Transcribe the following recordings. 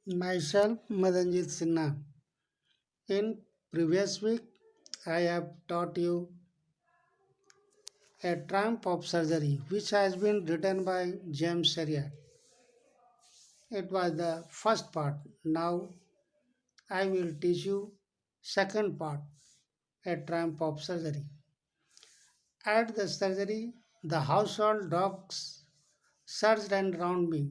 Myself, Madanjit Sinha. In previous week, I have taught you a triumph of surgery, which has been written by James Seriat. It was the first part. Now I will teach you second part, a triumph of surgery. At the surgery, the household dogs surged and round me.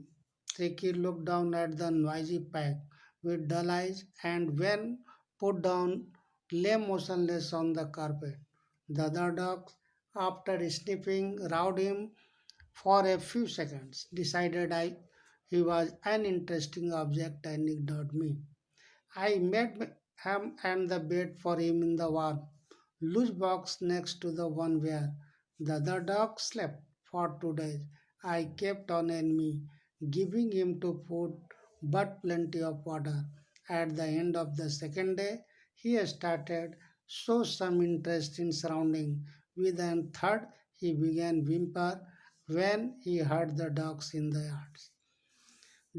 Tricky looked down at the noisy pack with dull eyes and when put down lay motionless on the carpet. The other dogs, after sniffing round him for a few seconds, decided he was an interesting object and ignored me. I made ham and the bed for him in the warm, loose box next to the one where the other dog slept. For 2 days, I kept on enemy, giving him to food but plenty of water. At the end of the second day, he started show some interest in surrounding. Within third, he began whimper when he heard the dogs in the yards.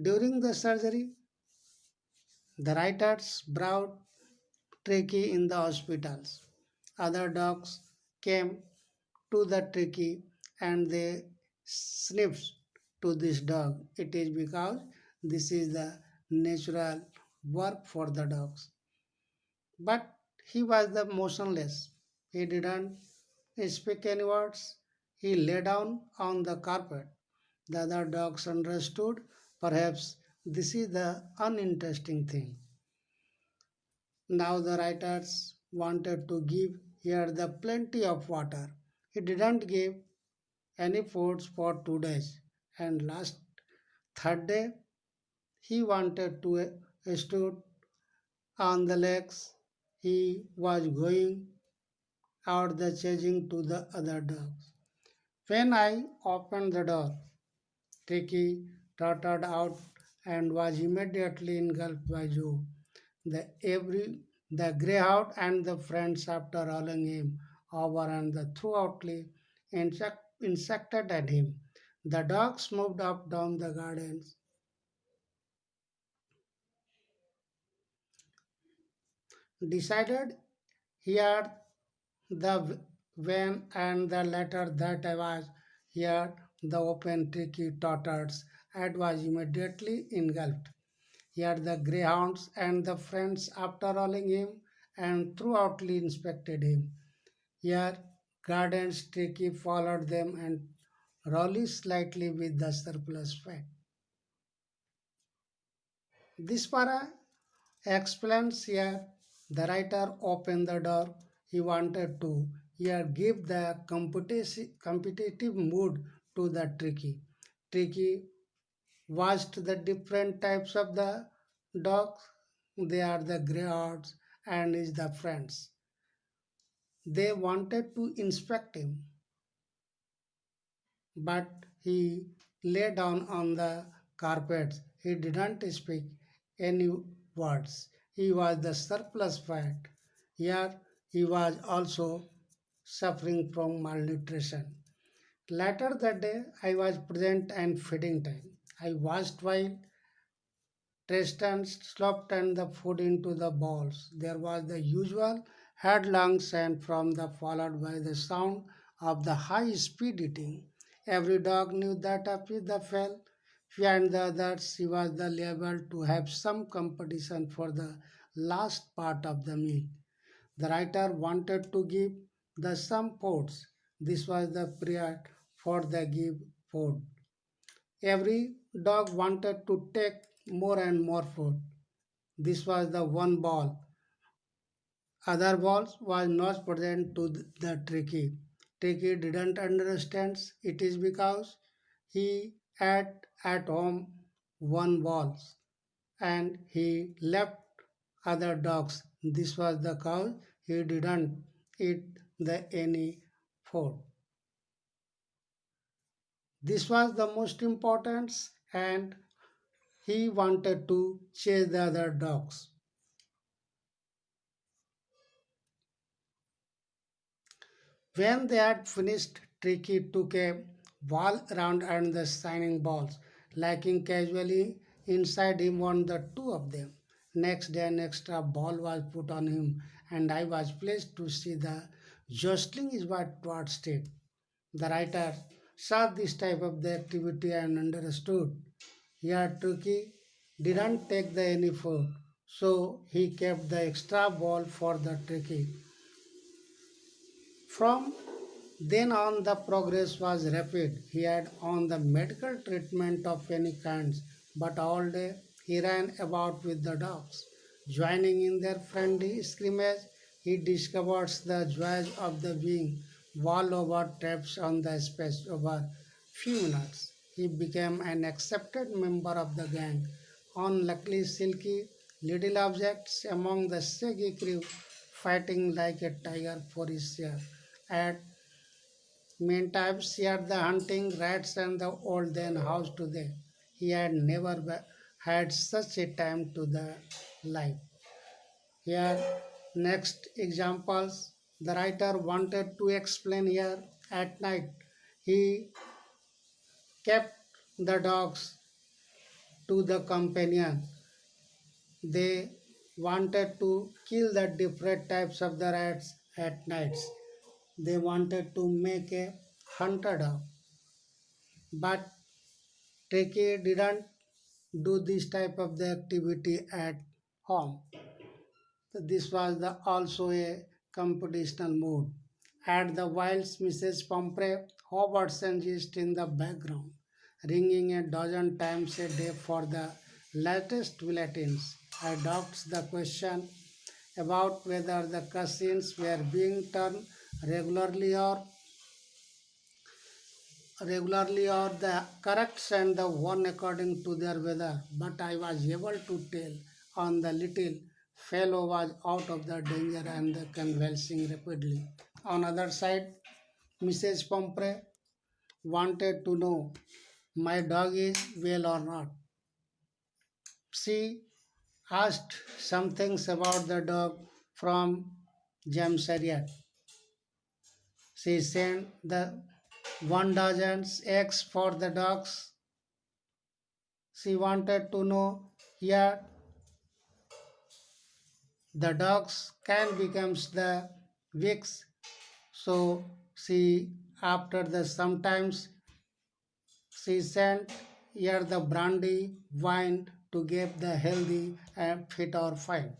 During the surgery, the writers brought Tricky in the hospitals. Other dogs came to the Tricky and they sniffed to this dog. It is because this is the natural work for the dogs. But he was the motionless. He didn't speak any words. He lay down on the carpet. The other dogs understood. Perhaps this is the uninteresting thing. Now the writers wanted to give here the plenty of water. He didn't give any foods for 2 days, and last third day he wanted to stood on the legs. He was going out the chasing to the other dogs. When I opened the door, Tricky trotted out and was immediately engulfed by Joe. The greyhound and the friends after rolling him over and the throughoutly insected at him. The dogs moved up down the gardens, decided here the when and the letter that I was here the open tricky totters and was immediately engulfed. Here the greyhounds and the friends after rolling him and throughoutly inspected him. Here, Gardens Tricky followed them and Raleigh slightly with the surplus fat. This para explains here the writer opened the door he wanted to here give the competitive mood to the Tricky. Tricky watched the different types of the dogs. They are the greyhounds and is the friends. They wanted to inspect him but he lay down on the carpet. He didn't speak any words. He was the surplus fat. Here he was also suffering from malnutrition. Later that day, I was present and feeding time. I watched while Tristan slopped and the food into the bowls. There was the usual headlong sound from the followed by the sound of the high-speed eating. Every dog knew that after the fell, he and the others, he was the liable to have some competition for the last part of the meal. The writer wanted to give the some pods. This was the period for the give food. Every dog wanted to take more and more food. This was the one ball. Other balls was not present to the Tricky. Tricky didn't understand it is because he had at home one balls and he left other dogs. This was the cause he didn't eat the any food. This was the most important and he wanted to chase the other dogs. When they had finished, Tricky took a ball around and the shining balls, lacking casually. inside him on the two of them. Next day, an extra ball was put on him, and I was pleased to see the jostling is what towards it. The writer saw this type of the activity and understood. Here, Turkey didn't take the any food, so he kept the extra ball for the Turkey. From then on, the progress was rapid. He had on the medical treatment of any kinds, but all day he ran about with the dogs. Joining in their friendly scrimmage, he discovers the joys of the being wall over traps on the space over few minutes. He became an accepted member of the gang. Unluckily, Silky little objects among the shaggy crew fighting like a tiger for his share. At meantime, shared the hunting rats and the old then house today. He had never had such a time to the life. Here, next examples, the writer wanted to explain here at night. He kept the dogs to the companion. They wanted to kill the different types of the rats at nights. They wanted to make a hunter dog. But Tricky didn't do this type of the activity at home. So this was the also a computational mode. At the Wilds, Mrs. Pomfrey hovers and just in the background, ringing a dozen times a day for the latest bulletins. I doubts the question about whether the cousins were being turned regularly or the correct and the one according to their weather, but I was able to tell on the little fellow was out of the danger and the convulsing rapidly. On other side, Mrs. Pomfrey wanted to know my dog is well or not. She asked some things about the dog from James Elliot. She sent the 1 dozen eggs for the dogs. She wanted to know here the dogs can becomes the wicks. So she after the sometimes she sent here the brandy wine to give the healthy and fit or fine.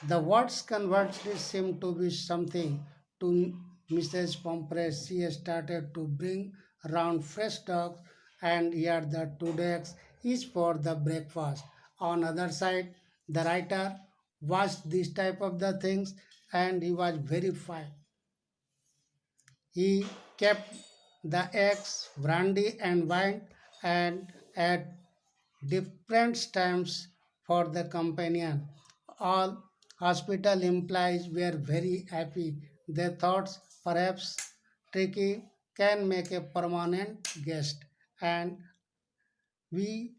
The words conversely seemed to be something to Mrs. Pomfrey. She started to bring round fresh dogs and here the two eggs each for the breakfast. On other side, the writer watched this type of the things and he was very fine. He kept the eggs, brandy and wine and at different times for the companion. All hospital employees were very happy. They thought perhaps Tricky can make a permanent guest and we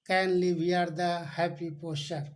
can live here the happy posture.